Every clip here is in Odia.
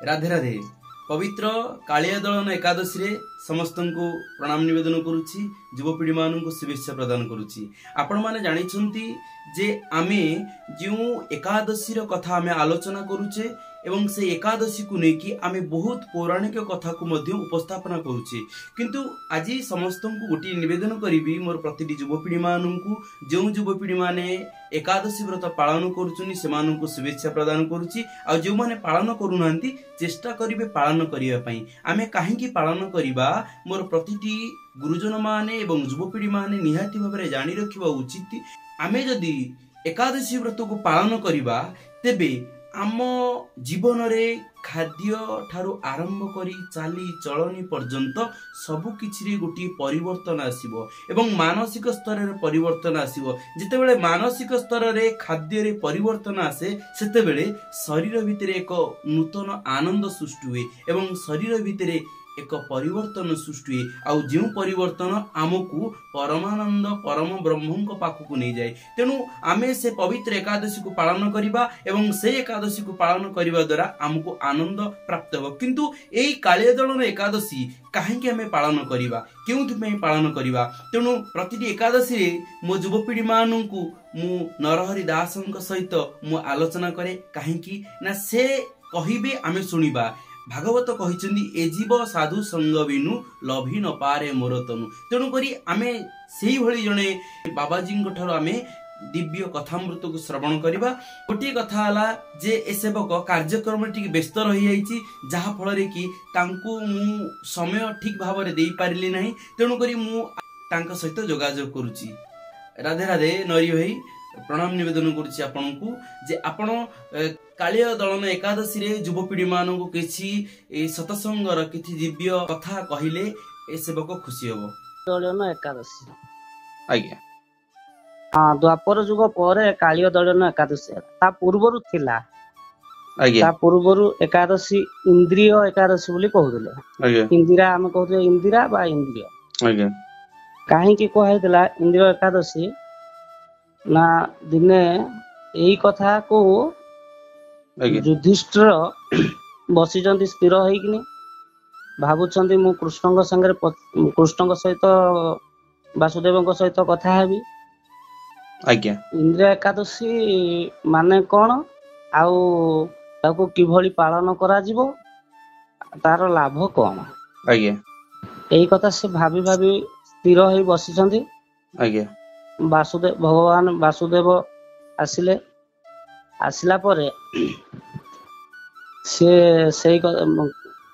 राधे राधे। पवित्र कालिया दलन एकादशी रे समस्त को प्रणाम निवेदन करुछि, युवपीढ़ी मान को शुभेच्छा प्रदान करुछि। आपण माने जानिछंती जे आमे जो एकादशी रो कथा आमे आलोचना करुचे एवं से एकादशी को लेकिन आमे बहुत पौराणिक कथा को मध्य उपस्थापना करुचे। किंतु आज समस्त को गोटे निवेदन करी मोर प्रति युवपीढ़ी मान को जो युवपीढ़ी माने एकादशी व्रत पालन करुछनी सेमान को शुभेच्छा प्रदान करुछि। आ जो माने पालन करूनांती चेष्टा करिवे पालन करिया पई। आमे काहेकि पालन करिबा मोर प्रतिटी गुरुजन माने एवं युवपीढ़ी माने निहाती भाबरे जानि रखिबा उचित। आमे जदि एकादशी व्रत को पालन करिबा तेबे आम जीवन रे खाद्य ठारू आरंभ करी चाली चलनी पर्यंत सबु किछि गोटे परिवर्तन आसीबो एवं मानसिक स्तर रे परिवर्तन आसीबो। जेतेबेले मानसिक स्तर रे खाद्य रे परिवर्तन आसे सेतेबेले शरीर भितरे एक नूतन आनंद सृष्टि हुए एवं शरीर भितरे एक परिवर्तन सृष्टि हुए। आउ जो परिवर्तन आमको परमानंद परम ब्रह्म को पाखक नहीं जाए। तेणु आमे से पवित्र एकादशी को पालन करिबा एवं से एकादशी को पालन करिबा द्वारा आमको आनंद प्राप्त हो। किंतु एई कालिया दलन एकादशी काहेकि आमे पालन करिबा, केउथि पालन करिबा? तेणु प्रतिटी एकादशी रे मो युवपीढ़ी माननकु मु नरहरि दासंक सहित मु आलोचना करे। काहेकि ना से कहिबे आमे सुनिबा। भागवत कहिचंदी ए जीव साधु संग बिनु लभी न पारे मोर तनु। तेणु करी आमे सेही भली जने बाबाजी ठारो आमे दिव्य कथामृत को श्रवण करिबा। गोटे कथा हला जे ए सेवक कार्यक्रम टिक व्यस्त रही जाईची, जहा फल रे कि तांको मु समय ठीक भाव रे देई पारिली नाही। तेणु करी मु तांका सहित जोगाजोग करूची। राधे राधे नरी भाई, प्रणाम निवेदन करुछि आपनकु जे आपण कालिया दलन एकादशी रे युवपीढ़ी मान को किछि सतसंगर किछि दिव्य कथा कहिले ए सेवक खुशी हबो। दलन एकादशी आज्ञा हां द्वापर जुग परे कालिया दलन एकादशी ता पूर्वरु थिला। आज्ञा ता पूर्वरु एकादशी इंद्रिय एकादशी बोली कहउले। आज्ञा इंदिरा हम कहउले इंदिरा बा इंद्रिय। आज्ञा काहे कि कहैतला इंद्रिय एकादशी ना दिने एई कथा को युधिष्ठिर बसिचंती स्थिर होइकिनी भाबुचंती मु कृष्णଙ୍କ संगे कृष्णଙ୍କ सहित वासुदेवଙ୍କ सहित कथा हेबी। आज्ञा इंद्रिय एकादशी माने कोन आउ ताको किभली पालन करा जिवो तार लाभ कोन? आज्ञा एई कथा से भाबी भाबी स्थिर होई बसिचंती। आज्ञा वासुदेव भगवान वासुदेव आसिले। आसिला परे से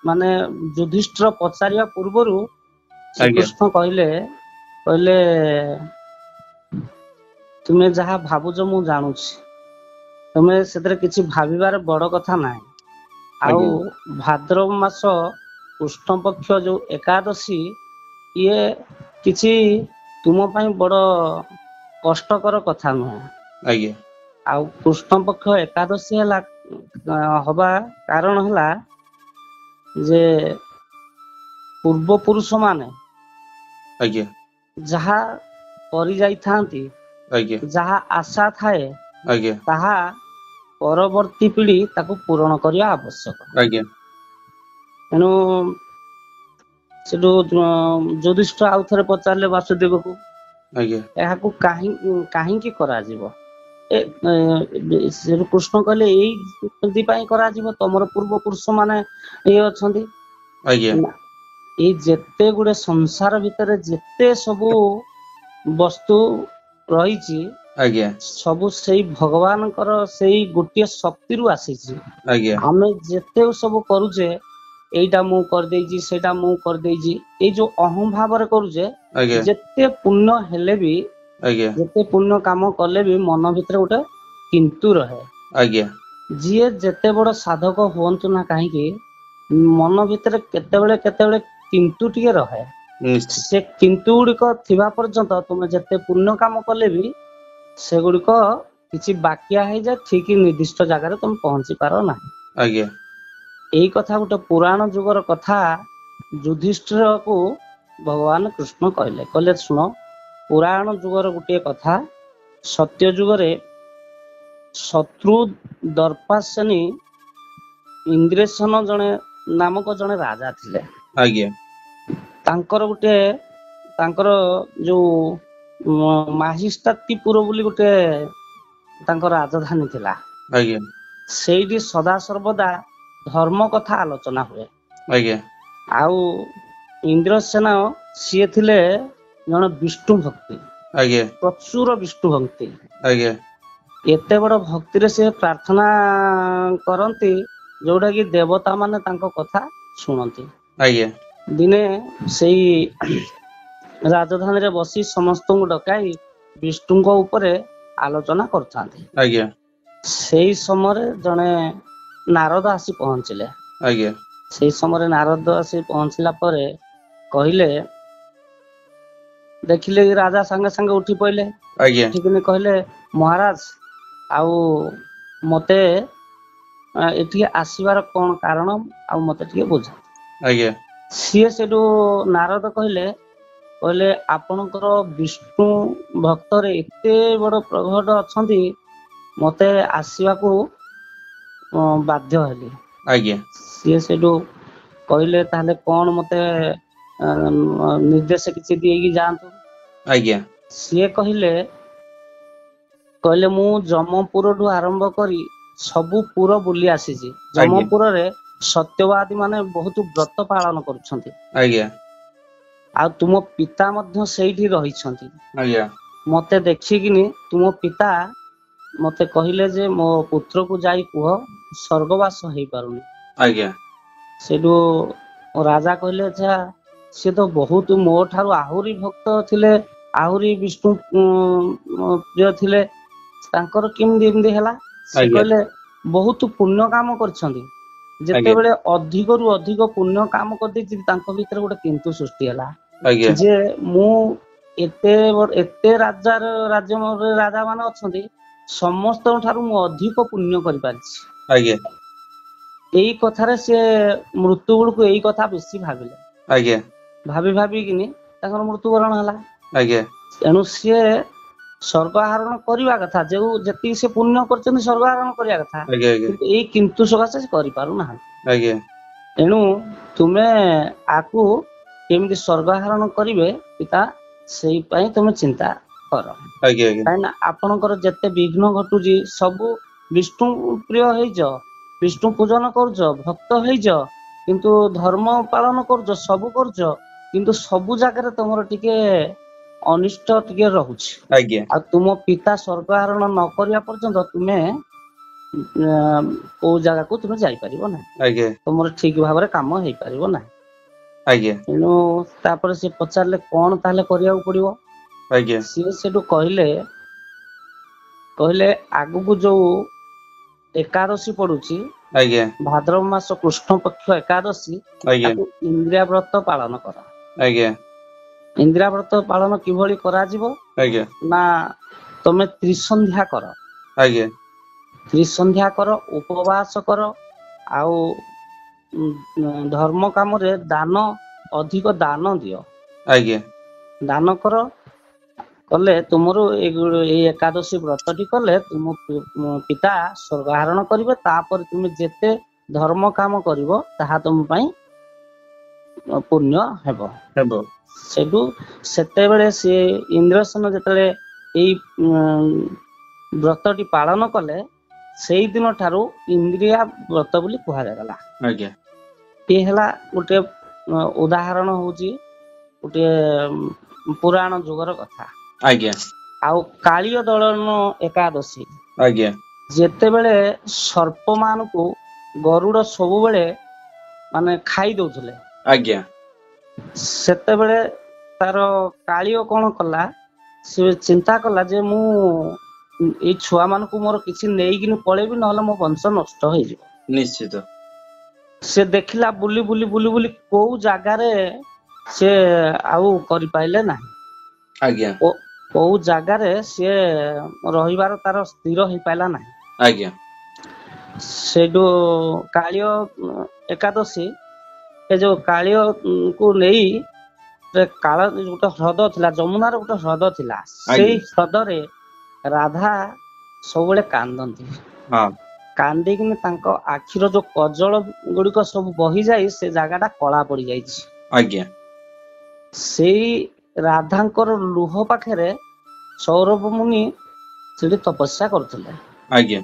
माने युधिष्ठिर पचारिया पूर्वरु कृष्ण कहले तुमे जहा भाबुज मु जानुछि, तुमे सेतरे किछि भाबिबार बड़ कथा नाही। आउ भाद्रव मास कृष्ण पक्ष जो एकादशी ये किछि तुम पई बड़ कष्टकर कथा नुह। आज्ञा आउ कृष्ण पक्ष एकादशी हला हवा कारण हला जे पूर्व पुरुष माने आज्ञा जहा करि जाई थांती, आज्ञा जहा आशा थाए, आज्ञा ताहा परवर्ती पीढ़ी ताको पूर्ण करिया आवश्यक। आज्ञा एनु सेडो युधिष्ठिर आउ थरे पचारले वासुदेव को आज्ञा एहा को काहे की करा जीवो? श्री कृष्ण कहले एई पाई करा जीवो, तमर पूर्व पुरुष माने ए अछंती। आज्ञा ए जेते गुडे संसार भितरे जेते सबु वस्तु रहिछि, आज्ञा सबु सेई भगवानकर सेई गोटिए शक्ति रु आसीछि। आज्ञा हमें जेते सबु करूजे एइटा मु कर देइछि सेटा मु कर देइछि, ए जो अहम भाव रे करूजे जेते पुण्य हेले भी, आज्ञा जेते पुण्य काम कले भी मन भितरे गोटे किंतु रहे। आज्ञा जिए जेते बड़ साधक होंतु ना काहे कि मन भितरे केतेबेले किंतु टिके रहे। से किंतु गुड़िक थिबा पर्यंत तुम जेते पुण्य काम कले भी से गुड़िक किछि बाकिया है जा ठीक निर्दिष्ट जगह रे तुम पहुंची पारो ना। आज्ञा एई कथा गोटे पुराण जुगर कथा युधिष्ठिर को भगवान कृष्ण कहले सुनो पुराण जुगर गोटे कथा। सत्य जुगरे शत्रु दर्पासनी ଇନ୍ଦ୍ରେଶନ ଜଣେ ନାମକ ଜଣେ ରାଜା ଥିଲେ। ଆଜ୍ଞା ତାଙ୍କର ଯୋଉ ମାହିଷ୍ଟାତିପୁର ବୋଲି ଗୋଟେ ତାଙ୍କ ରାଜଧାନୀ ଥିଲା। ଆଜ୍ଞା ସେଇଠି ସଦା ସର୍ବଦା ଧର୍ମ କଥା ଆଲୋଚନା ହୁଏ। ଆଜ୍ଞା ଆଉ ଇନ୍ଦ୍ରସେନ ସିଏ ଥିଲେ ଜଣେ ବିଷ୍ଣୁ ଭକ୍ତି, ଆଜ୍ଞା ପ୍ରଚୁର ବିଷ୍ଣୁ ଭକ୍ତି। ଆଜ୍ଞା ଏତେ ବଡ ଭକ୍ତିରେ ସେ ପ୍ରାର୍ଥନା କରନ୍ତି ଯୋଉଟା କି ଦେବତା ମାନେ ତାଙ୍କ କଥା ଶୁଣନ୍ତି। ଆଜ୍ଞା ଦିନେ ସେଇ ରାଜଧାନୀରେ ବସି ସମସ୍ତଙ୍କୁ ଡକାଇ ବିଷ୍ଣୁଙ୍କ ଉପରେ ଆଲୋଚନା କରୁଥାନ୍ତି। ଆଜ୍ଞା ସେଇ ସମୟରେ ଜଣେ ନାରଦ ଆସି ପହଞ୍ଚିଲେ। ଆଜ୍ଞା ସେଇ ସମୟରେ ନାରଦ ଆସି ପହଞ୍ଚିଲା ପରେ କହିଲେ, ଦେଖିଲେ ରାଜା ସାଙ୍ଗେ ସାଙ୍ଗେ ଉଠି ପଇଲେ। ଆଜ୍ଞା ଉଠିକିନି କହିଲେ, ମହାରାଜ ଆଉ ମତେ ଏଠିକି ଆସିବାର କଣ କାରଣ ଆଉ ମତେ ଟିକେ ବୁଝ। ଆଜ୍ଞା ସିଏ ସେଠୁ ନାରଦ କହିଲେ ଆପଣଙ୍କର ବିଷ୍ଣୁ ଭକ୍ତରେ ଏତେ ବଡ ପ୍ରଘଟ ଅଛନ୍ତି, ମତେ ଆସିବାକୁ ବାଧ୍ୟ ହେଲି। ଆଜ୍ଞା ସିଏ ସେଠୁ କହିଲେ, ତାହେଲେ କଣ ମତେ ନିର୍ଦ୍ଦେଶ କିଛି ଦେଇକି ଯାଆନ୍ତୁ। ଆଜ୍ଞା ସିଏ କହିଲେ ମୁଁ ଯମପୁରଠୁ ଆରମ୍ଭ କରି ସବୁ ପୁର ବୁଲି ଆସିଛି। ଆଜ୍ଞା ଯମପୁରରେ ସତ୍ୟବାଦୀ ମାନେ ବହୁତ ବ୍ରତ ପାଳନ କରୁଛନ୍ତି। ଆଜ୍ଞା ଆଉ ତୁମ ପିତା ମଧ୍ୟ ସେଇଠି ରହିଛନ୍ତି। ଆଜ୍ଞା ମତେ ଦେଖିକିନି ତୁମ ପିତା ମତେ କହିଲେ ଯେ ମୋ ପୁତ୍ରକୁ ଯାଇ କୁହ ସ୍ୱର୍ଗବାସ ହେଇପାରୁନି। ଆଜ୍ଞା ସେଠୁ ରାଜା କହିଲେ, ଆଚ୍ଛା ସିଏ ତ ବହୁତ ମୋ ଠାରୁ ଆହୁରି ଭକ୍ତ ଥିଲେ, ଆହୁରି ବିଷ୍ଣୁ ପ୍ରିୟ ଥିଲେ, ତାଙ୍କର କେମିତି ଏମିତି ହେଲା? ସେ ଆଜ୍ଞା କହିଲେ ବହୁତ ପୁଣ୍ୟ କାମ କରିଛନ୍ତି। ଆଜ୍ଞା ଯେତେବେଳେ ଅଧିକରୁ ଅଧିକ ପୁଣ୍ୟ କାମ କରିଦେଇଛି, ତାଙ୍କ ଭିତରେ ଗୋଟେ କିନ୍ତୁ ସୃଷ୍ଟି ହେଲା ଆଜ୍ଞା ଯେ ମୁଁ ଏତେ ରାଜ୍ୟ ମାନେ ଅଛନ୍ତି, ସମସ୍ତଙ୍କ ଠାରୁ ମୁଁ ଅଧିକ ପୁଣ୍ୟ କରିପାରିଛି। ଆଜ୍ଞା ଏଇ କଥାରେ ସେ ମୃତ୍ୟୁ ବେଳକୁ ଏଇ କଥା ବେଶୀ ଭାବିଲେ। ଆଜ୍ଞା ଭାବି ଭାବିକିନି ତାଙ୍କର ମୃତ୍ୟୁବରଣ ହେଲା। ଆଜ୍ଞା ତେଣୁ ସିଏ ସ୍ୱର୍ଗ ଆରୋହଣ କରିବା କଥା, ଯେତିକି ସେ ପୁଣ୍ୟ କରିଛନ୍ତି ସ୍ୱର୍ଗ ଆରୋହଣ କରିବା କଥା, ଆଜ୍ଞା କିନ୍ତୁ ଏଇ କିନ୍ତୁ ସକାଶେ ସେ କରିପାରୁନାହାନ୍ତି। ଆଜ୍ଞା ତେଣୁ ତୁମେ ଆକୁ କେମିତି ସ୍ୱର୍ଗ ଆରୋହଣ କରିବେ ପିତା, ସେଇ ପାଇଁ ତମେ ଚିନ୍ତା କର। ଆଜ୍ଞା କାହିଁକି ନା ଆପଣଙ୍କର ଯେତେ ବିଘ୍ନ ଘଟୁଛି ସବୁ ବିଷ୍ଣୁ ପ୍ରିୟ ହେଇଛ, ବିଷ୍ଣୁ ପୂଜନ କରୁଛ, ଭକ୍ତ ହେଇଛ, କିନ୍ତୁ ଧର୍ମ ପାଳନ କରୁଛ, ସବୁ କରୁଛ, କିନ୍ତୁ ସବୁ ଜାଗାରେ ତମର ଟିକେ ଅନିଷ୍ଟ ଟିକେ ରହୁଛି। ଆଜ୍ଞା ଆଉ ତୁମ ପିତା ସ୍ୱର୍ଗ ଆରୋହଣ ନ କରିବା ପର୍ଯ୍ୟନ୍ତ ତୁମେ କୋଉ ଜାଗାକୁ ତୁମେ ଯାଇପାରିବ ନାହିଁ। ଆଜ୍ଞା ତମର ଠିକ ଭାବରେ କାମ ହେଇପାରିବ ନାହିଁ। ଆଜ୍ଞା ତେଣୁ ତାପରେ ସେ ପଚାରିଲେ, କଣ ତାହେଲେ କରିବାକୁ ପଡିବ? ଆଜ୍ଞା ସିଏ ସେଠୁ କହିଲେ ଆଗକୁ ଯୋଉ ଏକାଦଶୀ ପଡୁଛି, ଆଜ୍ଞା ଭାଦ୍ରବ ମାସ କୃଷ୍ଣ ପକ୍ଷ ଏକାଦଶୀ, ଆଜ୍ଞା ତାକୁ ଇନ୍ଦ୍ରିୟା ବ୍ରତ ପାଳନ କର। ଆଜ୍ଞା ଇନ୍ଦ୍ରିୟା ବ୍ରତ ପାଳନ କିଭଳି କରାଯିବ ଆଜ୍ଞା ନା, ତମେ ତ୍ରିସନ୍ଧ୍ୟା କର। ଆଜ୍ଞା ତ୍ରିସନ୍ଧ୍ୟା କର, ଉପବାସ କର, ଆଉ ଧର୍ମ କାମରେ ଅଧିକ ଦାନ ଦିଅ। ଆଜ୍ଞା ଦାନ କର, କଲେ ତୁମର ଏଇ ଏକାଦଶୀ ବ୍ରତଟି କଲେ ତୁମ ପିତା ସ୍ୱର୍ଗ ଆରୋହଣ କରିବେ। ତାପରେ ତୁମେ ଯେତେ ଧର୍ମ କାମ କରିବ ତାହା ତୁମ ପାଇଁ ପୁଣ୍ୟ ହେବ। ସେଠୁ ସେତେବେଳେ ସିଏ ଇନ୍ଦ୍ରସେନ ଯେତେବେଳେ ଏଇ ବ୍ରତଟି ପାଳନ କଲେ, ସେଇ ଦିନ ଠାରୁ ଇନ୍ଦ୍ରିୟା ବ୍ରତ ବୋଲି କୁହାଯାଗଲା। ଆଜ୍ଞା ଇଏ ହେଲା ଗୋଟେ ଉଦାହରଣ, ହଉଛି ଗୋଟେ ପୁରାଣ ଯୁଗର କଥା। ଆଜ୍ଞା ଆଉ କାଳିୟ ଦଳନ ଏକାଦଶୀ, ଆଜ୍ଞା ଯେତେବେଳେ ସର୍ପ ମାନଙ୍କୁ ଗରୁଡ ସବୁବେଳେ ମାନେ ଖାଇ ଦଉଥିଲେ, ଆଜ୍ଞା ସେତେବେଳେ ତାର କାଳିଅ କଣ କଲା, ସେ ଚିନ୍ତା କଲା ଯେ ମୁଁ ଏଇ ଛୁଆ ମାନଙ୍କୁ ମୋର କିଛି ନେଇକିନି ପଳେଇବି, ନହେଲେ ମୋ ବଂଶ ନଷ୍ଟ ହେଇଯିବ। ନିଶ୍ଚିତ। ସେ ଦେଖିଲା ବୁଲି ବୁଲି ବୁଲି ବୁଲି କୋଉ ଜାଗାରେ ସେ ଆଉ କରିପାରିଲେ ନାହିଁ। ଆଜ୍ଞା କୋଉ ଜାଗାରେ ସିଏ ରହିବାର ତାର ସ୍ଥିର ହେଇପାରିଲା ନାହିଁ। ଆଜ୍ଞା ସେଇଠୁ କାଳିଅ ଏକାଦଶୀ, ଏ ଯୋଉ କାଳିଅ କୁ ନେଇ ଗୋଟେ ହ୍ରଦ ଥିଲା, ଯମୁନାର ଗୋଟେ ହ୍ରଦ ଥିଲା। ସେଇ ଆଜ୍ଞା ହ୍ରଦରେ ରାଧା ସବୁବେଳେ କାନ୍ଦନ୍ତି। ହଁ କାନ୍ଦିକିନି ତାଙ୍କ ଆଖିର ଯୋଉ କଜଳ ଗୁଡିକ ସବୁ ବହି ଯାଇ ସେ ଜାଗାଟା କଳା ପଡି ଯାଇଛି। ଆଜ୍ଞା। ସେଇ ରାଧାଙ୍କର ଲୁହ ପାଖରେ ସୌରଭ ମୁନି ସେଠି ତପସ୍ୟା କରୁଥିଲେ। ଆଜ୍ଞା।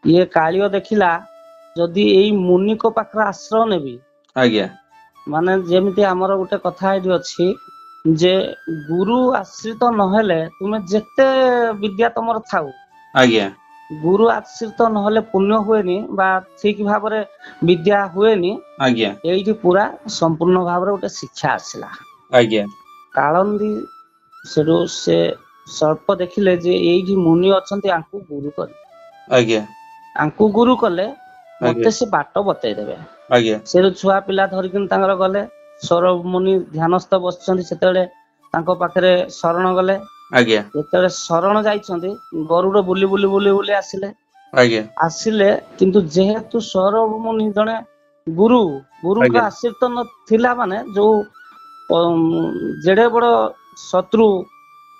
ଇଏ କାଳିଅ ଦେଖିଲା ଯଦି ଏଇ ମୁନିଙ୍କ ପାଖରେ ଆଶ୍ରୟ ନେବି, ଆଜ୍ଞା। ମାନେ ଯେମିତି ଆମର ଗୋଟେ କଥା ଏଇଠି ଅଛି ଯେ ଗୁରୁ ଆଶ୍ରିତ ନହେଲେ ତୁମେ ଯେତେ ବିଦ୍ୟା ତମର ଥାଉ, ଆଜ୍ଞା। ଗୁରୁ ଆଶ୍ରିତ ନହେଲେ ପୁଣ୍ୟ ହୁଏନି ବା ଠିକ ଭାବରେ ବିଦ୍ୟା ହୁଏନି। ଆଜ୍ଞା। ଏଇଠି ପୁରା ସମ୍ପୂର୍ଣ୍ଣ ଭାବରେ ଗୋଟେ ଶିକ୍ଷା ଆସିଲା। ଆଜ୍ଞା। କାଳନ୍ଦୀ ସେଠୁ ସେ ସର୍ପ ଦେଖିଲେ ଯେ ଏଇଠି ମୁନି ଅଛନ୍ତି, ଆଙ୍କୁ ଗୁରୁ କରି ଆଜ୍ଞା। ଆଙ୍କୁ ଗୁରୁ କଲେ ଆଜ୍ଞା। ମତେ ସେ ବାଟ ବତେଇ ଦେବେ। ଆଜ୍ଞା। ସେଠୁ ଛୁଆ ପିଲା ଧରିକିନି ତାଙ୍କର ଗଲେ। ସୌରଭ ମୁନି ଧ୍ୟାନସ୍ଥ ବସିଛନ୍ତି, ସେତେବେଳେ ତାଙ୍କ ପାଖରେ ଶରଣ ଗଲେ। ଆଜ୍ଞା। ଯେତେବେଳେ ଶରଣ ଯାଇଛନ୍ତି, ଗରୁଡ ବୁଲି ବୁଲି ବୁଲି ବୁଲି ଆସିଲେ। ଆଜ୍ଞା। ଆସିଲେ କିନ୍ତୁ ଯେହେତୁ ସୌରଭ ମୁନି ଜଣେ ଗୁରୁ, ଗୁରୁଙ୍କ ଆଜ୍ଞା। ଆଶ୍ରିତ ନଥିଲା ମାନେ ଯୋଉ ଯେଡେ ବଡ ଶତ୍ରୁ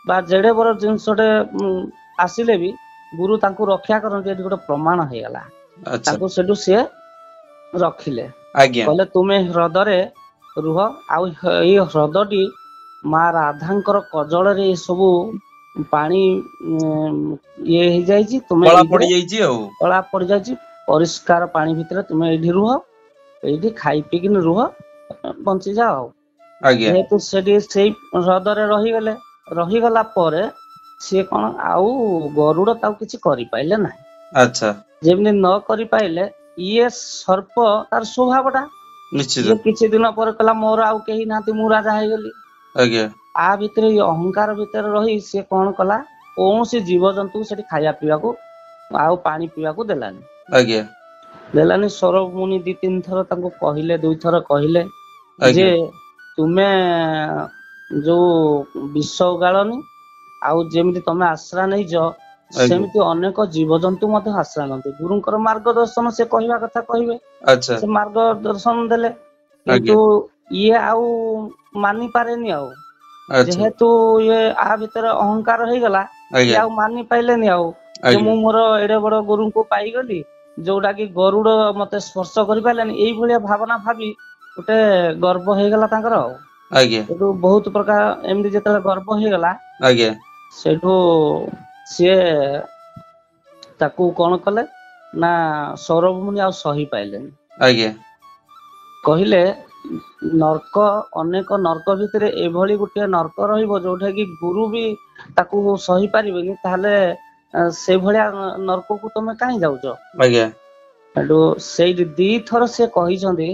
ବା ଯେଡେ ବଡ ଜିନିଷଟେ ଆସିଲେ ବି ଗୁରୁ ତାଙ୍କୁ ରକ୍ଷା କରନ୍ତି, ଏଠି ଗୋଟେ ପ୍ରମାଣ ହେଇଗଲା। ଆଚ୍ଛା। ତାଙ୍କୁ ସେଠୁ ସିଏ ରଖିଲେ। ଆଜ୍ଞା। କହିଲେ ତୁମେ ହ୍ରଦରେ ରୁହ, ଆଉ ଏଇ ହ୍ରଦଟି ମା ରାଧାଙ୍କର କଜଳରେ ଏ ସବୁ ପାଣି ଇଏ ହେଇଯାଇଛି, ତୁମେ କଳା ଏଇଥିରେ ପଡିଯାଇଛି ଆଉ। କଳା ପଡିଯାଇଛି, ପରିଷ୍କାର ପାଣି ଭିତରେ ତୁମେ ଏଇଠି ରୁହ, ଏଇଠି ଖାଇ ପିଇକିନି ରୁହ, ବଞ୍ଚିଯାଅ ଆଉ। ଆଜ୍ଞା। ଯେହେତୁ ସେଠି ସେଇ ହ୍ରଦରେ ରହିଗଲେ, ରହିଗଲା ପରେ ସିଏ କଣ ଆଉ ଗରୁଡ ତାକୁ କିଛି କରିପାରିଲେ ନାହିଁ। ଆଚ୍ଛା। ଯେମିତି ନ କରିପାରିଲେ, ଇଏ ସର୍ପ ତାର ସ୍ୱଭାବଟା, ନିଶ୍ଚିତ। ଇଏ କିଛି ଦିନ ପରେ କହିଲା ମୋର ଆଉ କେହି ନାହାନ୍ତି, ମୁଁ ରାଜା ହେଇଗଲି। ଆଜ୍ଞା। ଆ ଭିତରେ ଏଇ ଅହଙ୍କାର ଭିତରେ ରହି ସିଏ କଣ କଲା, କୌଣସି ଜୀବଜନ୍ତୁ ସେଠି ଖାଇବା ପିଇବାକୁ ଆଉ ପାଣି ପିଇବାକୁ ଦେଲାନି। ଆଜ୍ଞା। ଦେଲାନି। ସୌରଭ ମୁନି 2-3 ଥର ତାଙ୍କୁ କହିଲେ, 2 ଥର କହିଲେ ଯେ ଆଜ୍ଞା। ତୁମେ ଯୋଉ ବିଷ ଉଗାଳନି, ଆଉ ଯେମିତି ତମେ ଆଶ୍ରା ନେଇଛ ଆଜ୍ଞା। ସେମିତି ଅନେକ ଜୀବଜନ୍ତୁ ମଧ୍ୟ ଆଶ୍ରା ନିଅନ୍ତି। ଗୁରୁଙ୍କର ମାର୍ଗଦର୍ଶନ ସେ କହିବା କଥା କହିବେ, ଆଚ୍ଛା। ସେ ମାର୍ଗ ଦର୍ଶନ ଦେଲେ। ଆଜ୍ଞା। କିନ୍ତୁ ଇଏ ଆଉ ମାନି ପାରେନି ଆଉ, ଆଚ୍ଛା। ଯେହେତୁ ଇଏ ଆ ଭିତରେ ଅହଙ୍କାର ହେଇଗଲା, ଇଏ ଆଜ୍ଞା। ଆଉ ମାନି ପାଇଲେନି ଆଉ ଯେ ଆଜ୍ଞା। ମୁଁ ମୋର ଏଡେ ବଡ ଗୁରୁଙ୍କୁ ପାଇଗଲି, ଯୋଉଟା କି ଗରୁଡ ମତେ ସ୍ପର୍ଶ କରିପାରିଲାନି। ଏଇଭଳିଆ ଭାବନା ଭାବି ଗୋଟେ ଗର୍ବ ହେଇଗଲା ତାଙ୍କର ଆଉ। ଆଜ୍ଞା। ସେଠୁ ବହୁତ ପ୍ରକାର ଏମିତି ଯେତେବେଳେ ଗର୍ବ ହେଇଗଲା, ଆଜ୍ଞା। ସେଇଠୁ ସିଏ ତାକୁ କଣ କଲେ ନା, ସୌରଭ ମୁନି ଆଉ ସହି ପାଇଲେନି। ଆଜ୍ଞା। କହିଲେ ନର୍କ, ଅନେକ ନର୍କ ଭିତରେ ଏଭଳି ଗୋଟେ ନର୍କ ରହିବ ଯୋଉଟା କି ଗୁରୁ ବି ତାକୁ ସହି ପାରିବେନି, ତାହେଲେ ସେଇଭଳିଆ ନର୍କକୁ ତମେ କାହିଁ ଯାଉଛ? ଆଜ୍ଞା। ସେଠୁ ସେଇଠି 2 ଥର ସେ କହିଛନ୍ତି।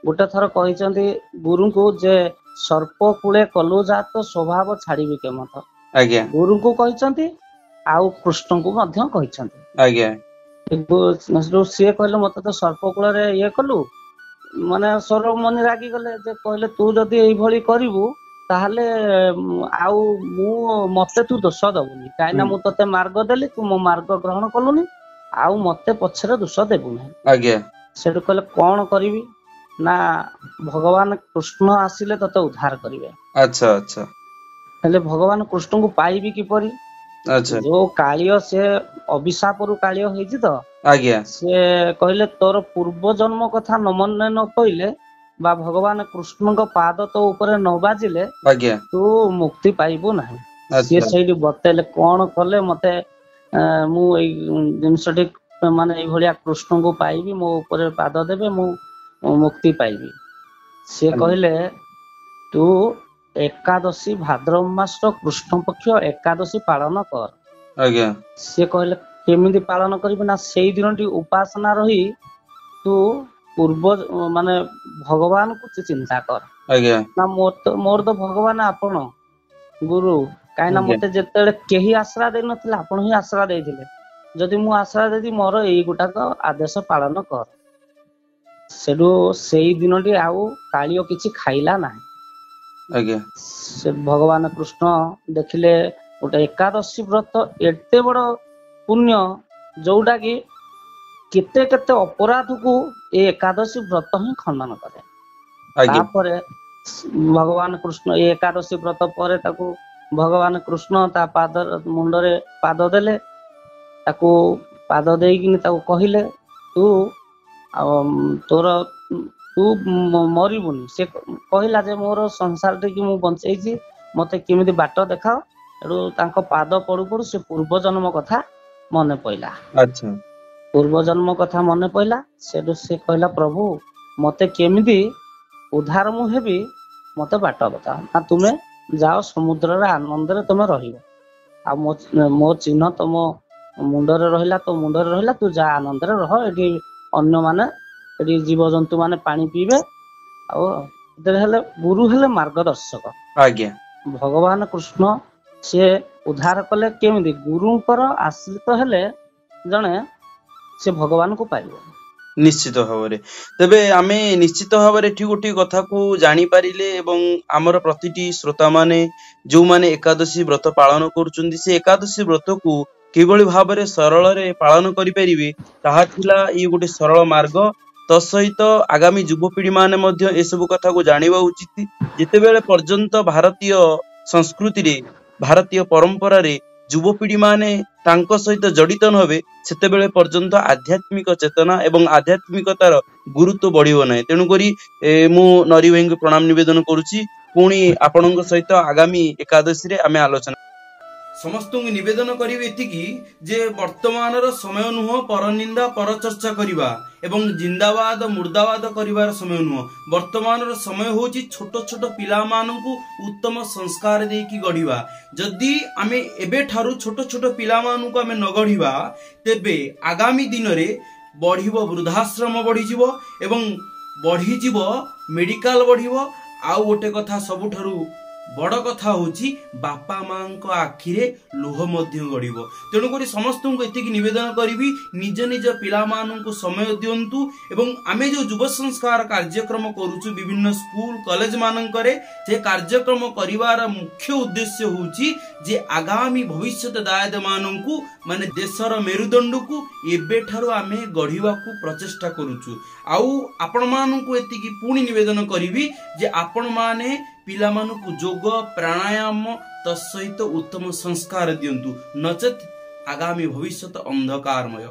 ଗୋଟେ ଥର କହିଛନ୍ତି ଗୁରୁଙ୍କୁ ଯେ ସର୍ପ କୂଳେ କଲୁ ଜାତ ସ୍ୱଭାବ ଛାଡିବି କେମନ୍ତ। ଆଜ୍ଞା। ଗୁରୁଙ୍କୁ କହିଛନ୍ତି, ଆଉ କୃଷ୍ଣଙ୍କୁ ମଧ୍ୟ କହିଛନ୍ତି। ଆଜ୍ଞା। ସିଏ କହିଲେ ମତେ ତ ସର୍ପ କୂଳରେ ଇଏ କଲୁ, ମାନେ ସୌରଭ ମୁନି ରାଗିଗଲେ ଯେ କହିଲେ ତୁ ଯଦି ଏଇଭଳି କରିବୁ ତାହେଲେ ଆଉ ମତେ ତୁ ଦୋଷ ଦବୁନି, କାହିଁକିନା ମୁଁ ତତେ ମାର୍ଗ ଦେଲି, ତୁ ମୋ ମାର୍ଗ ଗ୍ରହଣ କଲୁନି, ଆଉ ମତେ ପଛରେ ଦୋଷ ଦେବୁ ନାହିଁ। ଆଜ୍ଞା। ସେଠୁ କହିଲେ କଣ କରିବି ନା, ଭଗବାନ କୃଷ୍ଣ ଆସିଲେ ତତେ ଉଦ୍ଧାର କରିବେ। ଆଚ୍ଛା। ଆଚ୍ଛା। ହେଲେ ଭଗବାନ କୃଷ୍ଣଙ୍କୁ ପାଇବି କିପରି? ଆଚ୍ଛା। ଯୋଉ କାଳିଅ ସେ ଅଭିଶାପରୁ କାଳିଅ ହେଇଛି ତ, ଆଜ୍ଞା। ସିଏ କହିଲେ ତୋର ପୂର୍ବ ଜନ୍ମ କଥା ନ ମନେ ନ ପଇଲେ ବା ଭଗବାନ କୃଷ୍ଣଙ୍କ ପାଦ ତୋ ଉପରେ ନ ବାଜିଲେ ଆଜ୍ଞା। ତୁ ମୁକ୍ତି ପାଇବୁ ନାହିଁ। ସିଏ ଆଚ୍ଛା। ସେଇଠି ବତେଇଲେ କଣ କଲେ ମତେ ମୁଁ ଏଇ ଜିନିଷଟି ମାନେ ଏଇଭଳିଆ କୃଷ୍ଣଙ୍କୁ ପାଇବି, ମୋ ଉପରେ ପାଦ ଦେବେ, ମୁଁ ମୁକ୍ତି ପାଇବି। ସିଏ ଆଜ୍ଞା। କହିଲେ ତୁ ଏକାଦଶୀ ଭାଦ୍ରବ ମାସ କୃଷ୍ଣ ପକ୍ଷ ଏକାଦଶୀ ପାଳନ କର। ଆଜ୍ଞା। ସିଏ କହିଲେ କେମିତି ପାଳନ କରିବି ନା, ସେଇ ଦିନଟି ଉପାସନା ରହି ତୁ ମାନେ ଭଗବାନଙ୍କୁ ତୁ ଚିନ୍ତା କର। ଆଜ୍ଞା। ନା ମୋର ତ ଭଗବାନ ଆପଣ ଗୁରୁ, କାହିଁକିନା ଆଜ୍ଞା। ମତେ ଯେତେବେଳେ କେହି ଆଶ୍ରା ଦେଇନଥିଲେ ଆପଣ ହିଁ ଆଶ୍ରା ଦେଇଥିଲେ। ଯଦି ମୁଁ ଆଶ୍ରା ଦେଇଛି ମୋର ଏଇ ଗୋଟାକ ଆଦେଶ ପାଳନ କର। ସେଠୁ ସେଇ ଦିନଟି ଆଉ କାଳିଅ କିଛି ଖାଇଲା ନାହିଁ। ଆଜ୍ଞା। ସେ ଭଗବାନ କୃଷ୍ଣ ଦେଖିଲେ ଗୋଟେ ଏକାଦଶୀ ବ୍ରତ ଏତେ ବଡ ପୁଣ୍ୟ, ଯୋଉଟା କି କେତେ କେତେ ଅପରାଧକୁ ଏ ଏକାଦଶୀ ବ୍ରତ ହିଁ ଖଣ୍ଡନ କରେ। ଆଜ୍ଞା। ତାପରେ ଭଗବାନ କୃଷ୍ଣ ଏ ଏକାଦଶୀ ବ୍ରତ ପରେ ତାକୁ ଭଗବାନ କୃଷ୍ଣ ତା ମୁଣ୍ଡରେ ପାଦ ଦେଲେ, ତାକୁ ପାଦ ଦେଇକିନି ତାକୁ କହିଲେ ତୁ ତୋର ତୁ ମରିବୁନି। ସେ କହିଲା ଯେ ମୋର ସଂସାର ଟିକେ ମୁଁ ବଞ୍ଚେଇଛି, ମତେ କେମିତି ବାଟ ଦେଖାଅ। ଏଠୁ ତାଙ୍କ ପାଦ ପଡୁ ପଡୁ ସେ ପୂର୍ବ ଜନ୍ମ କଥା ମନେ ପଇଲା। ପୂର୍ବ ଜନ୍ମ କଥା ମନେ ପଇଲା। ସେଠୁ ସେ କହିଲା ପ୍ରଭୁ ମତେ କେମିତି ଉଦ୍ଧାର ମୁଁ ହେବି, ମତେ ବାଟ ବତାଅ। ନା ତୁମେ ଯାଅ ସମୁଦ୍ରରେ ଆନନ୍ଦରେ ତମେ ରହିବ, ଆଉ ମୋ ଚିହ୍ନ ତମ ମୁଣ୍ଡରେ ରହିଲା, ତୋ ମୁଣ୍ଡରେ ରହିଲା, ତୁ ଯା ଆନନ୍ଦରେ ରହ। ଏଠି ଅନ୍ୟମାନେ ଏଠି ଜୀବଜନ୍ତୁ ମାନେ ପାଣି ପିଇବେ। ଆଉ ହେଲେ ଗୁରୁ ହେଲେ ମାର୍ଗଦର୍ଶକ। ଆଜ୍ଞା, ଭଗବାନ କୃଷ୍ଣ ସିଏ ଉଦ୍ଧାର କଲେ କେମିତି? ଗୁରୁଙ୍କର ଆଶ୍ରିତ ହେଲେ ଜଣେ ସେ ଭଗବାନଙ୍କୁ ପାଇବ ନିଶ୍ଚିତ ଭାବରେ। ତେବେ ଆମେ ନିଶ୍ଚିତ ଭାବରେ ଏଠି ଗୋଟିଏ କଥାକୁ ଜାଣିପାରିଲେ ଏବଂ ଆମର ପ୍ରତିଟି ଶ୍ରୋତା ମାନେ ଯୋଉମାନେ ଏକାଦଶୀ ବ୍ରତ ପାଳନ କରୁଛନ୍ତି, ସେ ଏକାଦଶୀ ବ୍ରତକୁ କିଭଳି ଭାବରେ ସରଳରେ ପାଳନ କରିପାରିବେ, ତାହା ଥିଲା ଏଇ ଗୋଟେ ସରଳ ମାର୍ଗ। ତତ୍ସହିତ ଆଗାମୀ ଯୁବପିଢି ମାନେ ମଧ୍ୟ ଏସବୁ କଥାକୁ ଜାଣିବା ଉଚିତ। ଯେତେବେଳେ ପର୍ଯ୍ୟନ୍ତ ଭାରତୀୟ ସଂସ୍କୃତିରେ, ଭାରତୀୟ ପରମ୍ପରାରେ ଯୁବପିଢି ମାନେ ତାଙ୍କ ସହିତ ଜଡିତ ନ ହେବେ, ସେତେବେଳେ ପର୍ଯ୍ୟନ୍ତ ଆଧ୍ୟାତ୍ମିକ ଚେତନା ଏବଂ ଆଧ୍ୟାତ୍ମିକତାର ଗୁରୁତ୍ୱ ବଢିବ ନାହିଁ। ତେଣୁକରି ମୁଁ ନରୀ ଭାଇଙ୍କୁ ପ୍ରଣାମ ନିବେଦନ କରୁଛି। ପୁଣି ଆପଣଙ୍କ ସହିତ ଆଗାମୀ ଏକାଦଶୀରେ ଆମେ ଆଲୋଚନା। ସମସ୍ତଙ୍କୁ ନିବେଦନ କରିବି ଏତିକି ଯେ ବର୍ତ୍ତମାନର ସମୟ ନୁହଁ ପରନିନ୍ଦା ପରଚର୍ଚ୍ଚା କରିବା ଏବଂ ଜିନ୍ଦାବାଦ ମୁର୍ଦାବାଦ କରିବାର ସମୟ ନୁହଁ। ବର୍ତ୍ତମାନର ସମୟ ହେଉଛି ଛୋଟ ଛୋଟ ପିଲାମାନଙ୍କୁ ଉତ୍ତମ ସଂସ୍କାର ଦେଇକି ଗଢିବା। ଯଦି ଆମେ ଏବେଠାରୁ ଛୋଟ ଛୋଟ ପିଲାମାନଙ୍କୁ ଆମେ ନ ଗଢିବା, ତେବେ ଆଗାମୀ ଦିନରେ ବଢିବ ବୃଦ୍ଧାଶ୍ରମ, ବଢିଯିବ ଏବଂ ବଢିଯିବ ମେଡିକାଲ ବଢିବ। ଆଉ ଗୋଟେ କଥା, ସବୁଠାରୁ ବଡ କଥା ହଉଛି ବାପା ମାଙ୍କ ଆଖିରେ ଲୁହ ମଧ୍ୟ ଗଡିବ। ତେଣୁକରି ସମସ୍ତଙ୍କୁ ଏତିକି ନିବେଦନ କରିବି, ନିଜ ନିଜ ପିଲାମାନଙ୍କୁ ସମୟ ଦିଅନ୍ତୁ। ଏବଂ ଆମେ ଯୋଉ ଯୁବ ସଂସ୍କାର କାର୍ଯ୍ୟକ୍ରମ କରୁଛୁ ବିଭିନ୍ନ ସ୍କୁଲ କଲେଜ ମାନଙ୍କରେ, ସେ କାର୍ଯ୍ୟକ୍ରମ କରିବାର ମୁଖ୍ୟ ଉଦ୍ଦେଶ୍ୟ ହଉଛି ଯେ ଆଗାମୀ ଭବିଷ୍ୟତ ଦାୟଦ ମାନଙ୍କୁ, ମାନେ ଦେଶର ମେରୁଦଣ୍ଡକୁ ଏବେଠାରୁ ଆମେ ଗଢିବାକୁ ପ୍ରଚେଷ୍ଟା କରୁଛୁ। ଆଉ ଆପଣ ମାନଙ୍କୁ ଏତିକି ପୁଣି ନିବେଦନ କରିବି ଯେ ଆପଣ ମାନେ ପିଲାମାନଙ୍କୁ ଯୋଗ ପ୍ରାଣାୟାମ ତତ୍ସହିତ ଉତ୍ତମ ସଂସ୍କାର ଦିଅନ୍ତୁ, ନଚେତ୍ ଆଗାମୀ ଭବିଷ୍ୟତ ଅନ୍ଧକାରମୟ।